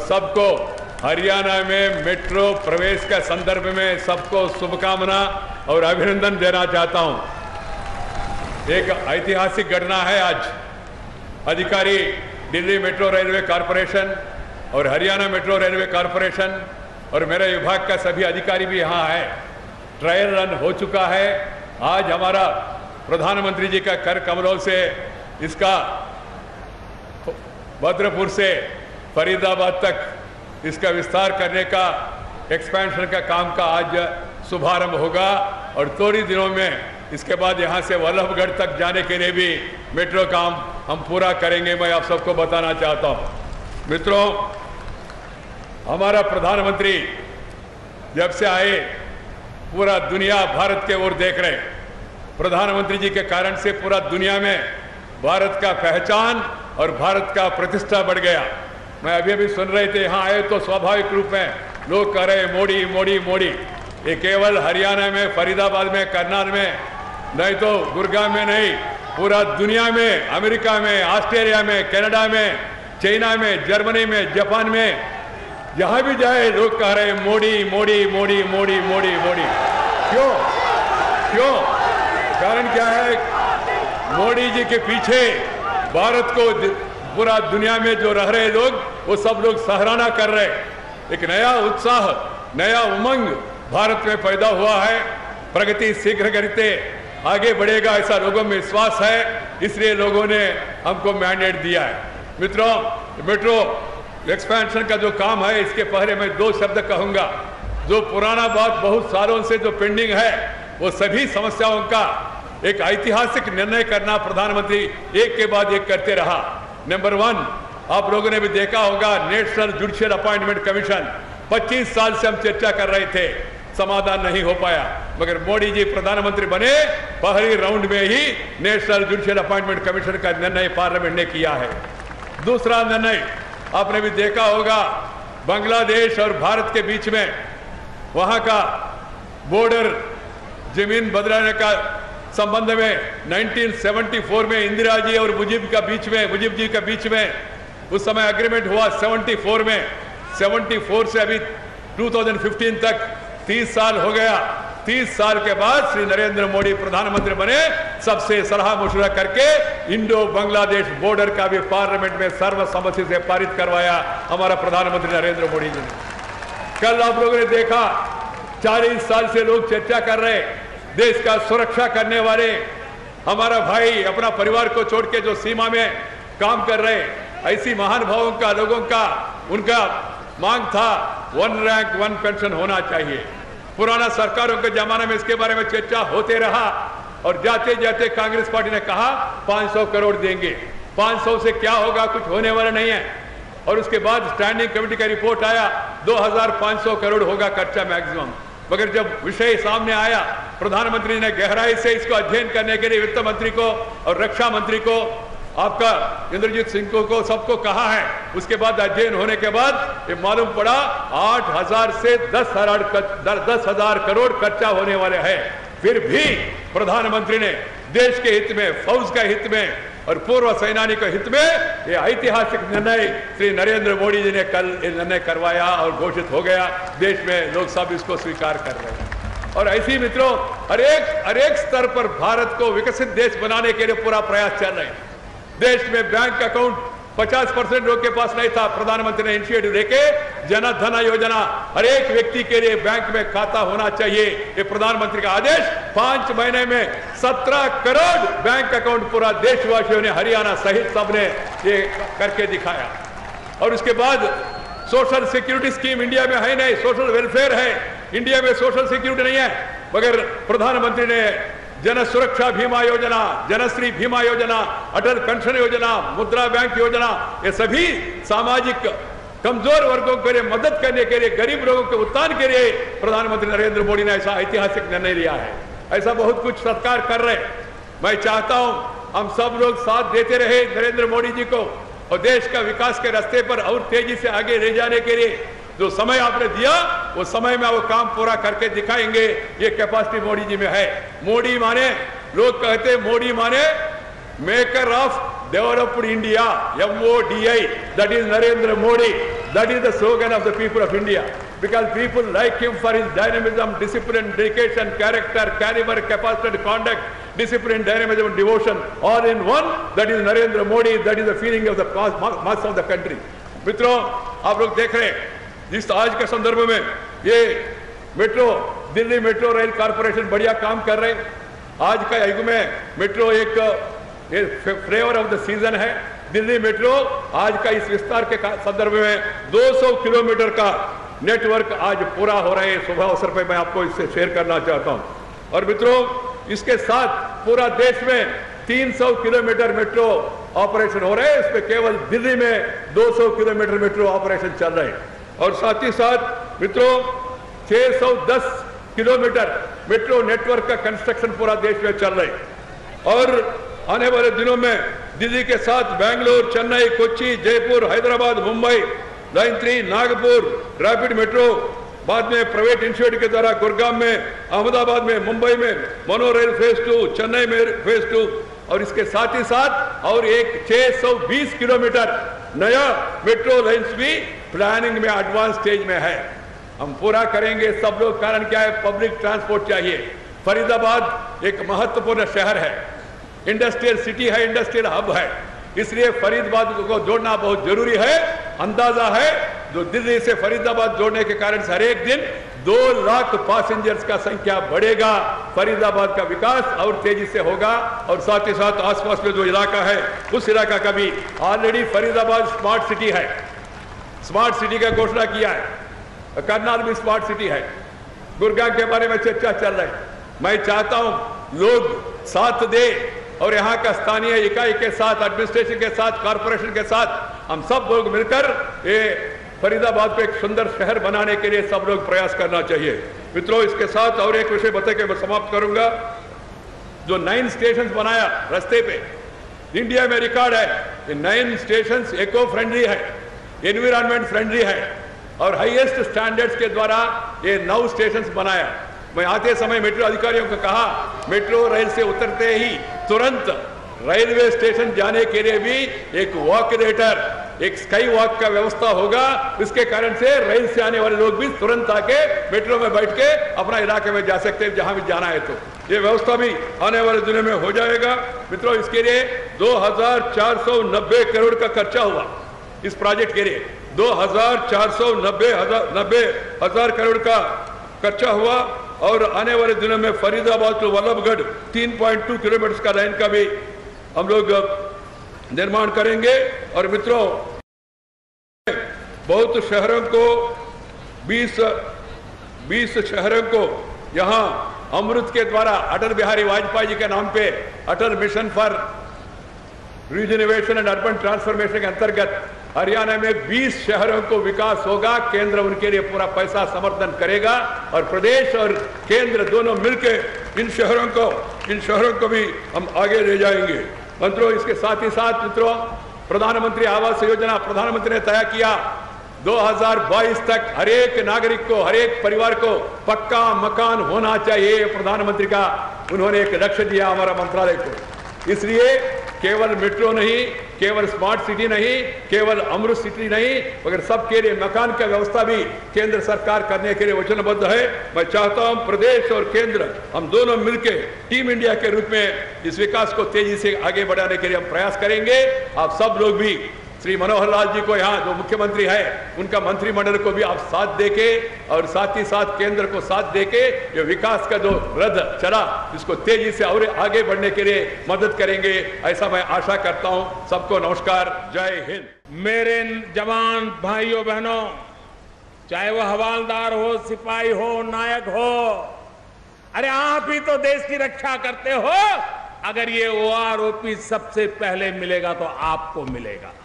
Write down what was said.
सबको हरियाणा में मेट्रो प्रवेश के संदर्भ में सबको शुभकामना और अभिनंदन देना चाहता हूं। एक ऐतिहासिक घटना है। आज अधिकारी दिल्ली मेट्रो रेलवे कॉरपोरेशन और हरियाणा मेट्रो रेलवे कॉरपोरेशन और मेरे विभाग का सभी अधिकारी भी यहाँ है। ट्रायल रन हो चुका है। आज हमारा प्रधानमंत्री जी का कर कमरों से इसका भद्रपुर से फरीदाबाद तक इसका विस्तार करने का एक्सपेंशन का काम का आज शुभारंभ होगा और थोड़ी दिनों में इसके बाद यहाँ से वल्लभगढ़ तक जाने के लिए भी मेट्रो काम हम पूरा करेंगे। मैं आप सबको बताना चाहता हूँ। मित्रों, हमारा प्रधानमंत्री जब से आए पूरा दुनिया भारत के ओर देख रहे। प्रधानमंत्री जी के कारण से पूरा दुनिया में भारत का पहचान और भारत का प्रतिष्ठा बढ़ गया। मैं अभी सुन रहे थे, यहाँ आए तो स्वाभाविक रूप में लोग कह रहे मोदी मोदी मोदी। ये केवल हरियाणा में, फरीदाबाद में, करनाल में नहीं तो गुड़गांव में नहीं, पूरा दुनिया में, अमेरिका में, ऑस्ट्रेलिया में, कनाडा में, चाइना में, जर्मनी में, जापान में, जहां भी जाए लोग कह रहे मोदी मोदी मोदी मोदी मोदी मोदी। क्यों क्यों? कारण क्या है? मोदी जी के पीछे भारत को पूरा दुनिया में जो रह रहे लोग वो सब लोग सराहना कर रहे। एक नया उत्साह, नया उमंग भारत में पैदा हुआ है। प्रगति शीघ्र गति आगे बढ़ेगा ऐसा लोगों में विश्वास है। इसलिए लोगों ने हमको मैंडेट दिया है। मित्रों, मेट्रो एक्सपेंशन का जो काम है इसके पहले मैं दो शब्द कहूंगा। जो पुराना बात बहुत सालों से जो पेंडिंग है वो सभी समस्याओं का एक ऐतिहासिक निर्णय करना प्रधानमंत्री एक के बाद एक करते रहा। नंबर 1, आप लोगों ने भी देखा होगा, नेशनल जुडिशियल अपॉइंटमेंट कमीशन 25 साल से हम चर्चा कर रहे थे, समाधान नहीं हो पाया। मगर मोदी जी प्रधानमंत्री बने, पहली राउंड में ही नेशनल जुडिशियल अपॉइंटमेंट कमीशन का निर्णय पार्लियामेंट ने किया है। दूसरा निर्णय आपने भी देखा होगा, बांग्लादेश और भारत के बीच में वहां का बॉर्डर जमीन बदलाने का संबंध में 1974 में इंदिरा जी और मुजीब जी का बीच में उस समय एग्रीमेंट हुआ 74 में। 74 से अभी 2015 तक 30 साल हो गया। 30 साल के बाद श्री नरेंद्र मोदी प्रधानमंत्री बने, सबसे सलाह मशवरा करके इंडो बांग्लादेश बॉर्डर का भी पार्लियामेंट में सर्वसम्मति से पारित करवाया हमारा प्रधानमंत्री नरेंद्र मोदी जी ने। कल आप लोगों ने देखा, 40 साल से लोग चर्चा कर रहे, देश का सुरक्षा करने वाले हमारा भाई अपना परिवार को छोड़ के जो सीमा में काम कर रहे, ऐसी महानुभावों का, लोगों का, उनका मांग था 1 रैंक 1 पेंशन होना चाहिए। पुराना सरकारों के जमाने में इसके बारे में चर्चा होते रहा और जाते जाते कांग्रेस पार्टी ने कहा 500 करोड़ देंगे। 500 से क्या होगा, कुछ होने वाला नहीं है। और उसके बाद स्टैंडिंग कमेटी का रिपोर्ट आया, 2500 करोड़ होगा खर्चा मैक्सिमम। मगर जब विषय सामने आया, प्रधानमंत्री ने गहराई से इसको अध्ययन करने के लिए वित्त मंत्री को और रक्षा मंत्री को, आपका इंद्रजीत सिंह को सबको कहा है। उसके बाद अध्ययन होने के बाद ये मालूम पड़ा 8,000 से 10,000 करोड़ खर्चा होने वाले हैं। फिर भी प्रधानमंत्री ने देश के हित में, फौज के हित में और पूर्व सैनानी के हित में ये ऐतिहासिक निर्णय श्री नरेंद्र मोदी जी ने कल निर्णय करवाया और घोषित हो गया। देश में लोग सब इसको स्वीकार कर रहे हैं। और ऐसी मित्रों, हर एक स्तर पर भारत को विकसित देश बनाने के लिए पूरा प्रयास चल रहे हैं। देश में बैंक अकाउंट 50% लोग के पास नहीं था। प्रधानमंत्री ने इनिशिएटिव लेके जन धन योजना, हर एक व्यक्ति के लिए बैंक में खाता होना चाहिए, ये प्रधानमंत्री का आदेश। 5 महीने में 17 करोड़ बैंक अकाउंट पूरा देशवासियों ने, हरियाणा सहित सबने ये करके दिखाया। और उसके बाद सोशल सिक्योरिटी स्कीम इंडिया में है नहीं, सोशल वेलफेयर है, इंडिया में सोशल सिक्योरिटी नहीं है। मगर प्रधानमंत्री ने जन सुरक्षा बीमा योजना, जनश्री बीमा योजना, अटल पेंशन योजना, मुद्रा बैंक योजना, ये सभी सामाजिक कमजोर वर्गों के लिए मदद करने के लिए, गरीब लोगों के उत्थान के लिए प्रधानमंत्री नरेंद्र मोदी ने ऐसा ऐतिहासिक निर्णय लिया है। ऐसा बहुत कुछ सरकार कर रहे। मैं चाहता हूं हम सब लोग साथ देते रहे नरेंद्र मोदी जी को और देश का विकास के रास्ते पर और तेजी से आगे ले जाने के लिए जो समय आपने दिया वो समय में वो काम पूरा करके दिखाएंगे। ये कैपेसिटी मोदी जी में है। मोदी माने, लोग कहते मोदी माने maker of developed India, MODI, that is Narendra Modi. that is the slogan of the people of India, because people like him for his dynamism, discipline, dedication, character, caliber, capacity, conduct, discipline, dynamism, devotion, all in one. That is Narendra Modi. That is the feeling of the mass of the country. मित्रों, आप लोग देख रहे हैं जिस आज के संदर्भ में ये metro, Delhi metro rail corporation बढ़िया काम कर रहे हैं। आज का युग में मेट्रो एक फ्लेवर ऑफ द सीजन है। दिल्ली मेट्रो आज का इस विस्तार के संदर्भ में 200 किलोमीटर का नेटवर्क आज पूरा हो रहा है। शुभ अवसर पर मैं आपको इससे शेयर करना चाहता हूं। और मित्रों, इसके साथ पूरा देश में 300 किलोमीटर मेट्रो ऑपरेशन हो रहे हैं। इसमें केवल दिल्ली में 200 किलोमीटर मेट्रो ऑपरेशन चल रहे हैं। और साथ ही साथ मित्रों, 610 किलोमीटर मेट्रो नेटवर्क का कंस्ट्रक्शन पूरा देश में चल रहा है। और आने वाले दिनों में दिल्ली के साथ Bengaluru, Chennai, Kochi, Jaipur, Hyderabad, Mumbai, line 3, Nagpur, rapid metro, बाद में प्राइवेट इंस्टीट्यूट के द्वारा गुरुग्राम में, अहमदाबाद में, मुंबई में मोनो रेल फेज 2, चेन्नई में फेज 2, और इसके साथ ही साथ और एक 620 किलोमीटर नया मेट्रो लाइन्स भी प्लानिंग में एडवांस स्टेज में है। हम पूरा करेंगे सब लोग। कारण क्या है? पब्लिक ट्रांसपोर्ट चाहिए। फरीदाबाद एक महत्वपूर्ण शहर है, इंडस्ट्रियल सिटी है, इंडस्ट्रियल हब है, इसलिए फरीदाबाद को जोड़ना बहुत जरूरी है। अंदाजा है जो दिल्ली से फरीदाबाद जोड़ने के कारण से हर एक दिन 2 लाख पैसेंजर्स का संख्या बढ़ेगा। फरीदाबाद का विकास और तेजी से होगा। और साथ ही साथ आसपास में जो इलाका है उस इलाका का भी ऑलरेडी फरीदाबाद स्मार्ट सिटी है। स्मार्ट सिटी का घोषणा किया है। करनाल भी स्मार्ट सिटी है। गुरुग्राम के बारे में चर्चा चल रही है। मैं चाहता हूं लोग साथ दे और यहाँ का स्थानीय इकाई के साथ, एडमिनिस्ट्रेशन के साथ, कॉर्पोरेशन के साथ हम सब लोग मिलकर ये फरीदाबाद को एक सुंदर शहर बनाने के लिए सब लोग प्रयास करना चाहिए। मित्रों, इसके साथ और एक विषय बता के मैं समाप्त करूंगा। जो 9 स्टेशन बनाया रास्ते पे, इंडिया में रिकॉर्ड है। ये 9 स्टेशन इको फ्रेंडली है, एनवायरमेंट फ्रेंडली है और हाईएस्ट स्टैंडर्ड्स के द्वारा ये 9 स्टेशन बनाया। मैं आते समय मेट्रो अधिकारियों को कहा, मेट्रो रेल से उतरते ही तुरंत रेलवे स्टेशन जाने के लिए भी एक वॉकरेटर, एक स्काई वॉक का व्यवस्था होगा। इसके कारण से रेल से आने वाले लोग भी तुरंत आके मेट्रो में बैठ के अपना इलाके में जा सकते हैं जहां भी जाना है। तो ये व्यवस्था भी आने वाले दिनों में हो जाएगा। मित्रों, इसके लिए 2490 करोड़ का खर्चा हुआ। इस प्रोजेक्ट के लिए 2490 हजार करोड़ का खर्चा हुआ। और आने वाले दिनों में फरीदाबाद टू वल्लभगढ़ 3.2 किलोमीटर का लाइन का भी हम लोग निर्माण करेंगे। और मित्रों, बहुत शहरों को 20 शहरों को यहां अमृत के द्वारा अटल बिहारी वाजपेयी जी के नाम पे Atal mission for regeneration and urban transformation के अंतर्गत हरियाणा में 20 शहरों को विकास होगा। केंद्र उनके लिए पूरा पैसा समर्थन करेगा और प्रदेश और केंद्र दोनों मिलकर इन शहरों को भी हम आगे ले जाएंगे। मित्रों, इसके साथ ही साथ मित्रों, प्रधानमंत्री आवास योजना प्रधानमंत्री ने तय किया 2022 तक हर एक नागरिक को, हर एक परिवार को पक्का मकान होना चाहिए। प्रधानमंत्री का उन्होंने एक लक्ष्य दिया हमारा मंत्रालय को। इसलिए केवल मेट्रो नहीं, केवल स्मार्ट सिटी नहीं, केवल अमृत सिटी नहीं, मगर सबके लिए मकान का व्यवस्था भी केंद्र सरकार करने के लिए वचनबद्ध है। मैं चाहता हूं प्रदेश और केंद्र हम दोनों मिलकर टीम इंडिया के रूप में इस विकास को तेजी से आगे बढ़ाने के लिए हम प्रयास करेंगे। आप सब लोग भी, श्री मनोहर लाल जी को यहाँ जो मुख्यमंत्री है उनका मंत्रिमंडल को भी आप साथ देके और साथ ही साथ केंद्र को साथ देके ये विकास का जो रथ चला इसको तेजी से और आगे बढ़ने के लिए मदद करेंगे, ऐसा मैं आशा करता हूं। सबको नमस्कार, जय हिंद। मेरे जवान भाइयों बहनों, चाहे वो हवालदार हो, सिपाही हो, नायक हो, अरे आप ही तो देश की रक्षा करते हो। अगर ये OROP सबसे पहले मिलेगा तो आपको मिलेगा।